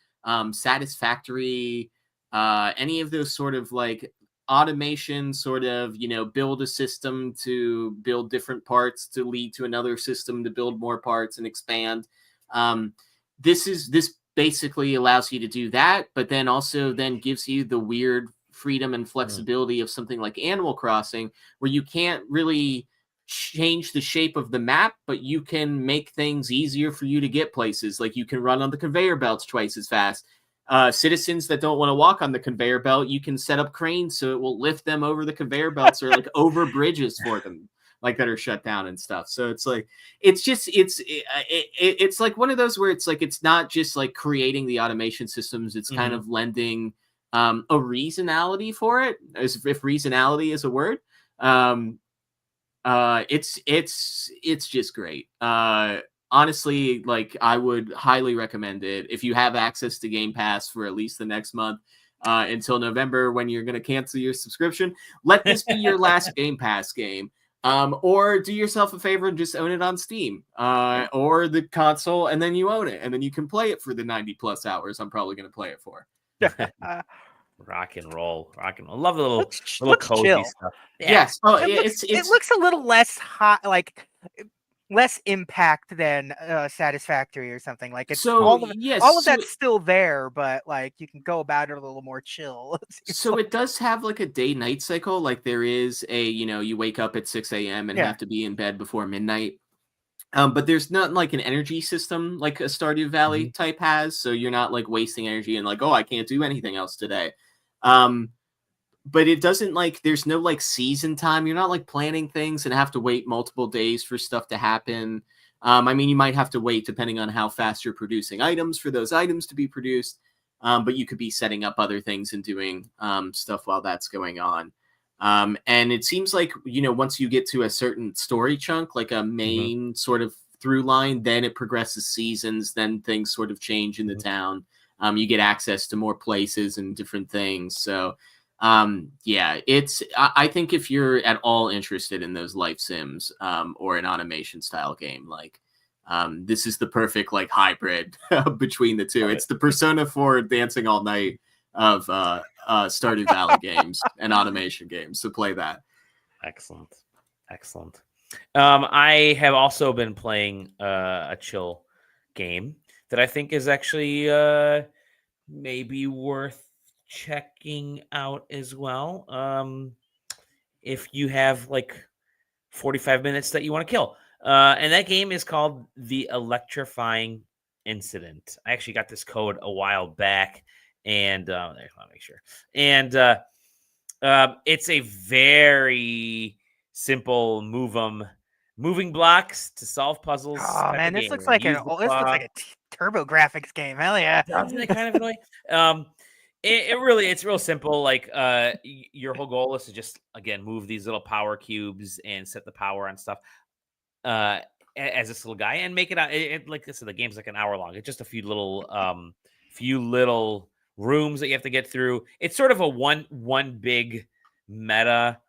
Satisfactory, any of those sort of like automation sort of, build a system to build different parts to lead to another system to build more parts and expand. This basically allows you to do that, but then also then gives you the weird freedom and flexibility of something like Animal Crossing, where you can't really change the shape of the map, but you can make things easier for you to get places. Like you can run on the conveyor belts twice as fast. Citizens that don't want to walk on the conveyor belt, you can set up cranes so it will lift them over the conveyor belts or like over bridges for them, like that are shut down and stuff. So it's like, it's like one of those where it's like, it's not just like creating the automation systems. It's kind of lending a reasonality for it, as if reasonality is a word. It's just great. Honestly, like I would highly recommend it if you have access to Game Pass for at least the next month, until November when you're going to cancel your subscription. Let this be your last Game Pass game. Or do yourself a favor and just own it on Steam, or the console, and then you own it, and then you can play it for the 90+ hours I'm probably going to play it for. Rock and roll. Love the little cozy chill. stuff. Yeah. Yes. Oh, it looks a little less hot, like less impact than Satisfactory or something. Like it's all of that's still there, but like you can go about it a little more chill. So it does have like a day-night cycle. Like there is a, you wake up at 6 a.m. and have to be in bed before midnight. But there's not like an energy system like a Stardew Valley type has. So you're not like wasting energy and like, oh, I can't do anything else today. But it doesn't like, there's no like season time. You're not like planning things and have to wait multiple days for stuff to happen. I mean, you might have to wait depending on how fast you're producing items for those items to be produced. But you could be setting up other things and doing stuff while that's going on. And it seems like, once you get to a certain story chunk, like a main sort of through line, then it progresses seasons, then things sort of change in the town. You get access to more places and different things. So, I think if you're at all interested in those life sims, or an automation style game, like, this is the perfect like hybrid between the two. It's the Persona 4 dancing all night of Stardew Valley games and automation games. So play that. Excellent. I have also been playing a chill game that I think is actually maybe worth checking out as well. If you have like 45 minutes that you want to kill. And that game is called The Electrifying Incident. I actually got this code a while back, and I want to make sure. And it's a very simple moving blocks to solve puzzles. Oh man, this looks like a Turbo Graphics game. Hell yeah! Doesn't it kind of annoy? It's real simple. Like your whole goal is to just again move these little power cubes and set the power on stuff. As this little guy and make it out. Like I said, the game's like an hour long. It's just a few little rooms that you have to get through. It's sort of a one big meta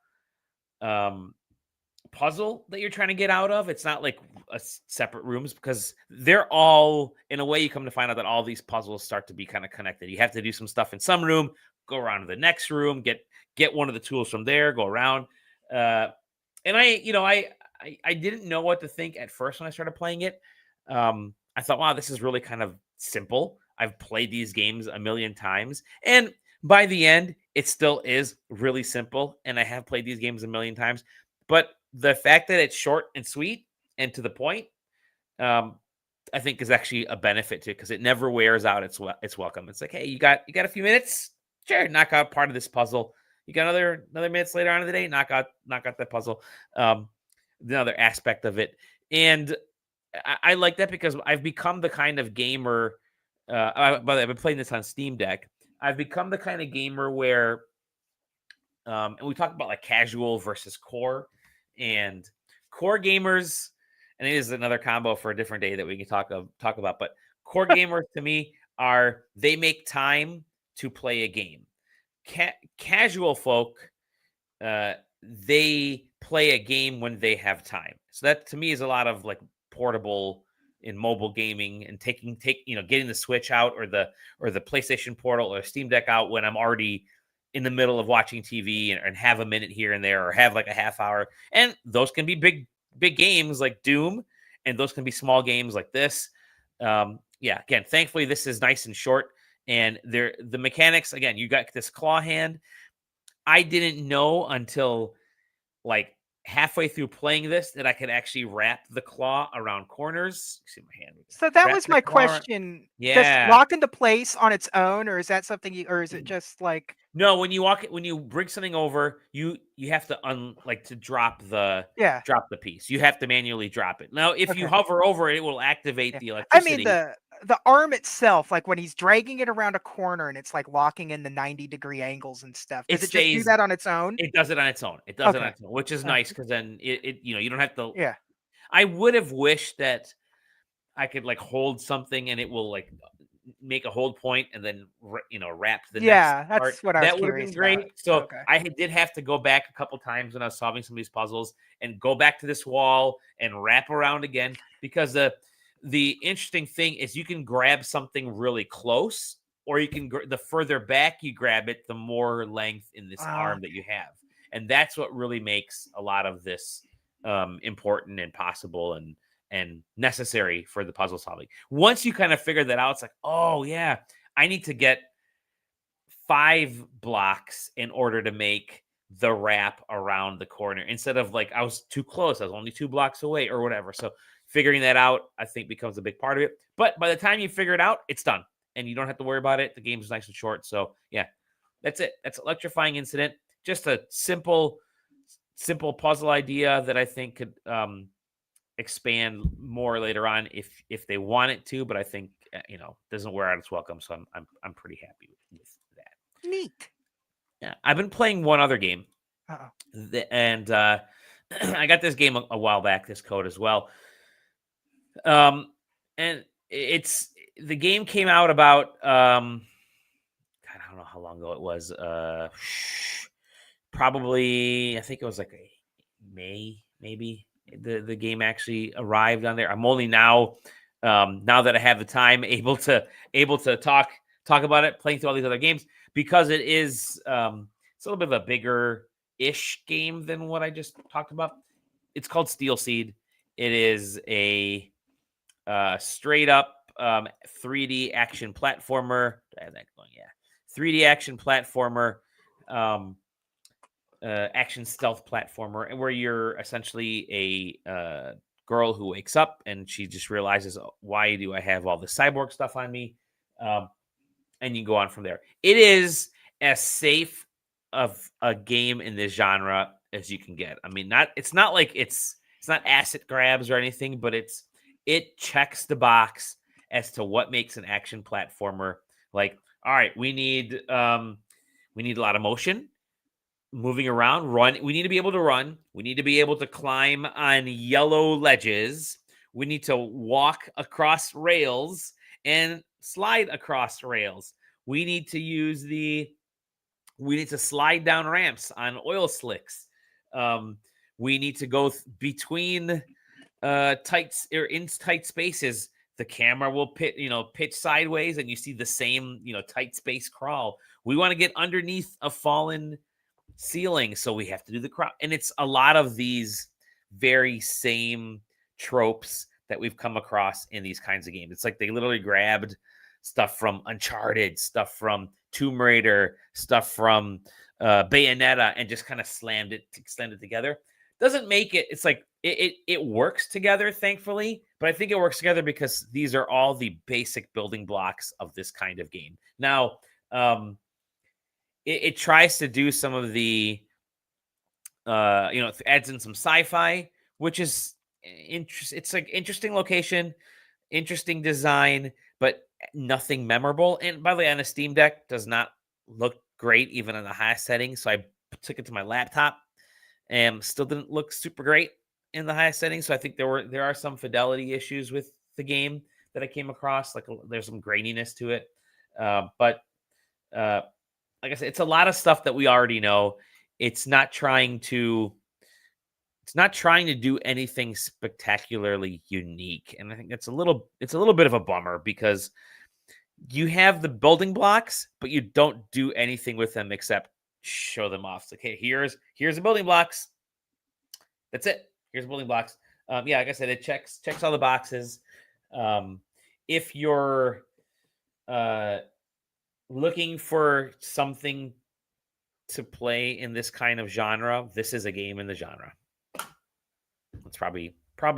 puzzle that you're trying to get out of. It's not like a separate rooms because they're all, in a way, you come to find out that all these puzzles start to be kind of connected. You have to do some stuff in some room, go around to the next room, get one of the tools from there, go around. And I didn't know what to think at first when I started playing it. I thought, wow, this is really kind of simple. I've played these games a million times. And by the end, it still is really simple. And I have played these games a million times. But the fact that it's short and sweet and to the point, I think is actually a benefit to it because it never wears out its welcome. It's like, hey, you got a few minutes? Sure, knock out part of this puzzle. You got another minutes later on in the day, knock out that puzzle. Another aspect of it. And I like that because I've become the kind of gamer, by the way, I've been playing this on Steam Deck. I've become the kind of gamer where, and we talk about like casual versus core. And core gamers, and it is another combo for a different day that we can talk about, but core gamers to me they make time to play a game. Casual folk, they play a game when they have time. So that to me is a lot of like portable in mobile gaming and getting the Switch out or the PlayStation Portal or Steam Deck out when I'm already in the middle of watching TV and have a minute here and there or have like a half hour. And those can be big games like Doom, and those can be small games like this. Again, thankfully this is nice and short, and the mechanics, again, you got this claw hand. I didn't know until like halfway through playing this that I could actually wrap the claw around corners. See my hand. So that was my question. Yeah. Does it lock into place on its own, or is that something or is it just like? No, when you bring something over, you have to drop the piece. You have to manually drop it. Now, if you hover over it, it will activate the electricity. I mean the arm itself, like when he's dragging it around a corner and it's like locking in the 90-degree angles and stuff. Does it just do that on its own? It does it on its own. It does it on its own, which is nice because then it you don't have to. Yeah. I would have wished that I could like hold something and it will like make a hold point and then wrap the next part. That's what I was that would have been great. About. So I did have to go back a couple times when I was solving some of these puzzles and go back to this wall and wrap around again, because the interesting thing is you can grab something really close, or you can the further back you grab it, the more length in this arm that you have, and that's what really makes a lot of this important and possible and necessary for the puzzle solving. Once you kind of figure that out, it's like, oh yeah, I need to get 5 blocks in order to make the wrap around the corner, instead of like I was too close, I was only 2 blocks away or whatever. So figuring that out, I think, becomes a big part of it. But by the time you figure it out, it's done and you don't have to worry about it. The game's nice and short. So yeah, that's it. That's Electrifying Incident. Just a simple puzzle idea that I think could expand more later on if they want it to, but I think doesn't wear out its welcome, so I'm pretty happy with that. Neat. Yeah, I've been playing one other game, and I got this game a while back, this code as well, and the game came out about I don't know how long ago it was, probably I think it was like May maybe. The game actually arrived on there. I'm only now that I have the time able to talk about it, playing through all these other games, because it is it's a little bit of a bigger-ish game than what I just talked about. It's called Steelseed. It is a straight up 3D action platformer. I have that going, yeah. 3D action platformer. Action stealth platformer, and where you're essentially a girl who wakes up and she just realizes, why do I have all the cyborg stuff on me? And you go on from there. It is as safe of a game in this genre as you can get. I mean, it's not like it's not asset grabs or anything, but it checks the box as to what makes an action platformer. Like, all right, we need a lot of motion. Moving around, run. We need to be able to run. We need to be able to climb on yellow ledges. We need to walk across rails and slide across rails. We need to slide down ramps on oil slicks. We need to go between tight spaces. The camera will pitch sideways, and you see the same tight space crawl. We want to get underneath a fallen ceiling, so we have to do the crowd. And it's a lot of these very same tropes that we've come across in these kinds of games. It's like they literally grabbed stuff from Uncharted, stuff from Tomb Raider, stuff from Bayonetta, and just kind of slammed it together. Doesn't make it, it's like it works together, thankfully, but I think it works together because these are all the basic building blocks of this kind of game. Now, it tries to do some of the, it adds in some sci-fi, which is interesting. It's like interesting location, interesting design, but nothing memorable. And by the way, on a Steam Deck, does not look great even on the highest settings. So I took it to my laptop and still didn't look super great in the highest settings. So I think there are some fidelity issues with the game that I came across. Like there's some graininess to it, but like I said, it's a lot of stuff that we already know. It's not trying to do anything spectacularly unique, and I think it's a little bit of a bummer because you have the building blocks, but you don't do anything with them except show them off. It's like, hey, here's the building blocks. That's it. Here's the building blocks. Yeah, like I said, it checks all the boxes. If you're looking for something to play in this kind of genre, this is a game in the genre. That's probably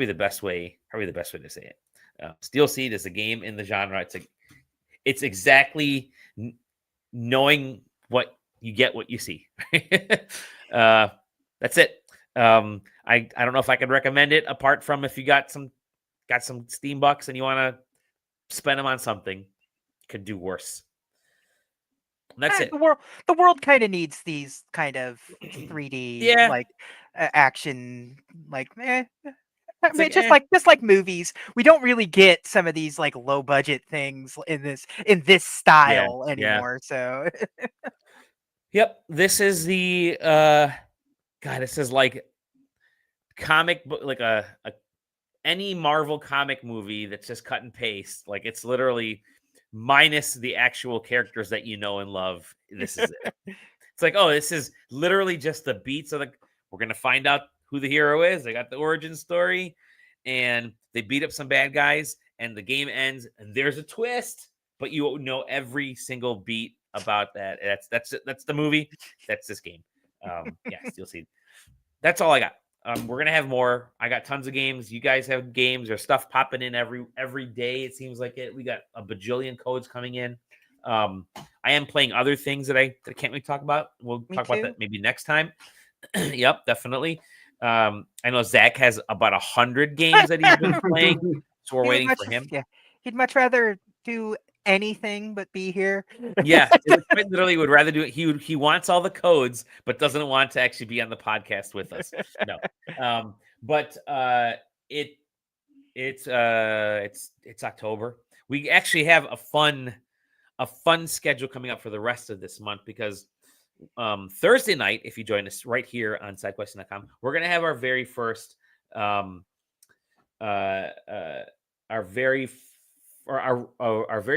the best way to say it. Steelseed is a game in the genre. It's exactly knowing what you get, what you see. That's it. I don't know if I could recommend it apart from if you got some Steam bucks and you want to spend them on something, you could do worse. And that's it. The world kind of needs these kind of 3D action, like I mean, just like movies, we don't really get some of these like low budget things in this style anymore. So, yep, this is the this is like comic book, like any Marvel comic movie that's just cut and paste. Like it's literally minus the actual characters that you know and love. This is it. It's like, oh, this is literally just the beats of we're gonna find out who the hero is. They got the origin story, and they beat up some bad guys, and the game ends, and there's a twist, but you know every single beat about that. That's the movie. That's this game. Steelseed. That's all I got. We're gonna have more. I got tons of games. You guys have games. There's stuff popping in every day. It seems like it. We got a bajillion codes coming in. I am playing other things that I can't really talk about. We'll talk about that maybe next time. Yep, definitely. I know Zach has about 100 games that he's been playing, so we're waiting for him. Yeah, he'd much rather do anything but be here. Yeah, literally would rather do it. He wants all the codes, but doesn't want to actually be on the podcast with us. No, but it's October. We actually have a fun schedule coming up for the rest of this month because Thursday night, if you join us right here on SideQuesting.com, we're gonna have our very first our very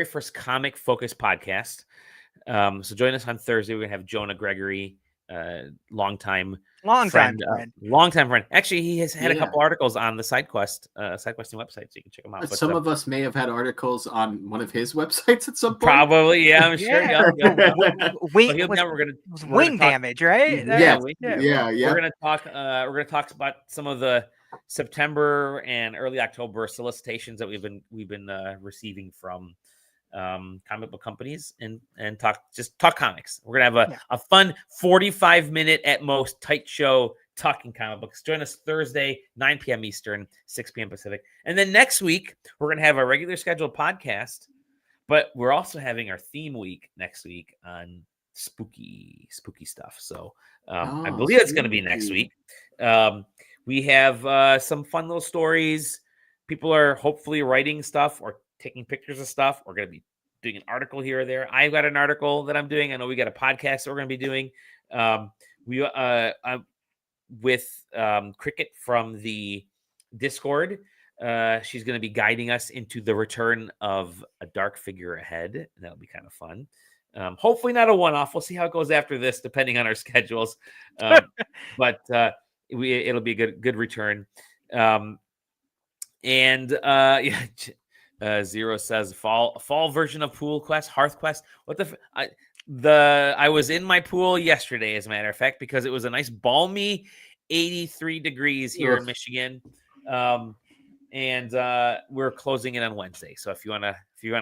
first comic focused podcast. So join us on Thursday. We're gonna have Jonah Gregory, longtime friend. Actually, he has had a couple articles on the SideQuest SideQuesting website, so you can check them out. But some of us may have had articles on one of his websites at some point. Probably, yeah, I'm sure. Wing damage, right? Yeah. We're gonna talk about some of the September and early October solicitations that we've been receiving from comic book companies and talk comics. We're gonna have a fun 45-minute at most tight show talking comic books. Join us Thursday, 9 p.m. Eastern, 6 p.m. Pacific. And then next week we're gonna have a regular scheduled podcast, but we're also having our theme week next week on spooky stuff. So I believe it's gonna be next week. We have some fun little stories. People are hopefully writing stuff or taking pictures of stuff. We're going to be doing an article here or there. I've got an article that I'm doing. I know we got a podcast that we're going to be doing. With Cricket from the Discord. She's going to be guiding us into the return of a dark figure ahead. And that'll be kind of fun. Hopefully not a one-off. We'll see how it goes after this, depending on our schedules. But it'll be a good return. Zero says fall version of Pool Quest, Hearth Quest. What I was in my pool yesterday, as a matter of fact, because it was a nice balmy 83 degrees here in Michigan. And we're closing it on Wednesday. So if you wanna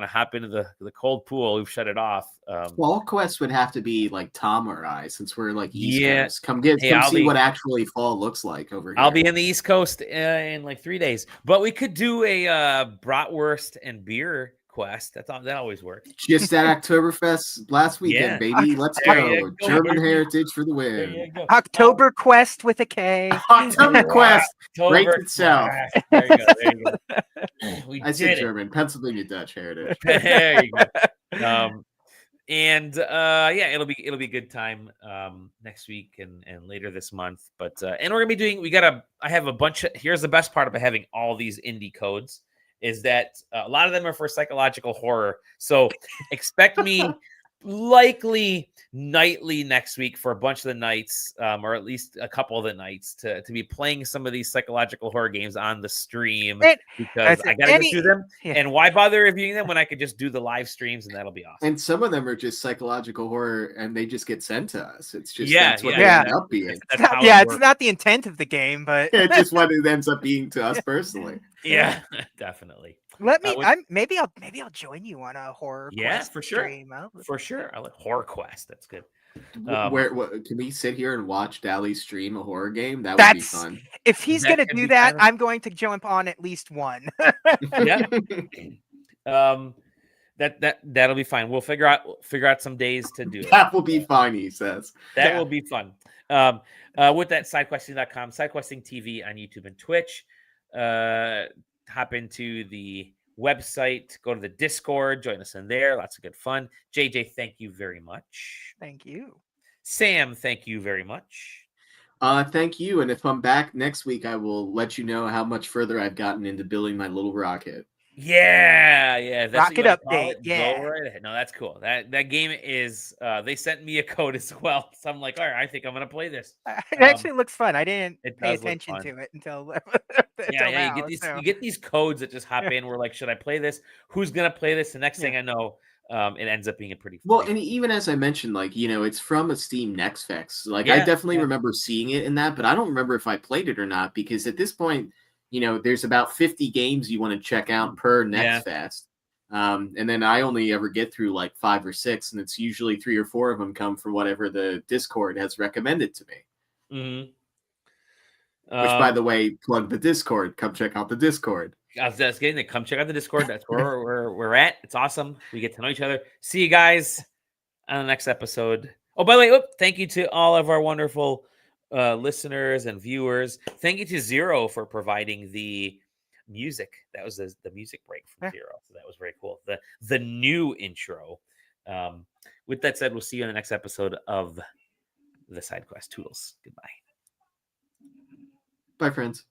hop into the cold pool, we've shut it off. Fall Quest would have to be like Tom or I, since we're like East Coast. Come see what actually fall looks like over here. I'll be in the East Coast in like 3 days. But we could do a bratwurst and beer Quest. That always works. Just at Oktoberfest last weekend, baby. Let's There you go. go, German baby. heritage for the There win. you go. October Quest with a K. October Quest. Great October itself. Quest. There you go. There you go. We I said did it. German, Pennsylvania Dutch heritage. There you go. And yeah, it'll be a good time next week and later this month. But and we're gonna be doing. I have a bunch of. Here's the best part about having all these indie codes is that a lot of them are for psychological horror. So expect me likely nightly next week for a bunch of the nights, or at least a couple of the nights to be playing some of these psychological horror games on the stream because I gotta go through them. Yeah. And why bother reviewing them when I could just do the live streams and that'll be awesome. And some of them are just psychological horror and they just get sent to us. It's just that's what they end up being. It's not the intent of the game, but it's just what it ends up being to us personally. Yeah, definitely. Let me. Maybe I'll join you on a horror. Quest for sure. Stream. For sure, I like horror quest. That's good. Can we sit here and watch Dally stream a horror game? That would be fun. If he's gonna do that, I'm going to jump on at least one. Yeah. That'll be fine. We'll figure out some days to do it. That will be fine, he says. That will be fun. With that, SideQuesting.com, SideQuesting TV on YouTube and Twitch. Hop into the website, go to the Discord, join us in there. Lots of good fun. JJ, thank you very much. Thank you. Sam, thank you very much. Thank you. And if I'm back next week, I will let you know how much further I've gotten into building my little rocket. Yeah. That's rocket update. Yeah. Go right ahead. No, that's cool. That game is. They sent me a code as well, so I'm like, all right, I think I'm gonna play this. It actually looks fun. I didn't pay attention to it until. Yeah. You get these codes that just hop in. We're like, should I play this? Who's gonna play this? The next thing I know, it ends up being a pretty fun game. And even as I mentioned, like it's from a Steam Next Fest. Like I definitely remember seeing it in that, but I don't remember if I played it or not because at this point. There's about 50 games you want to check out per Next Fest. And then I only ever get through like 5 or 6, and it's usually 3 or 4 of them come from whatever the Discord has recommended to me. Mm-hmm. Which, by the way, plug the Discord. Come check out the Discord. I was just getting it. Come check out the Discord. That's where we're at. It's awesome. We get to know each other. See you guys on the next episode. Oh, by the way, thank you to all of our wonderful listeners and viewers. Thank you to Zero for providing the music. That was the music break from Zero. So that was very cool. The new intro. With that said, we'll see you in the next episode of the SideQuest Toodles. Goodbye. Bye, friends.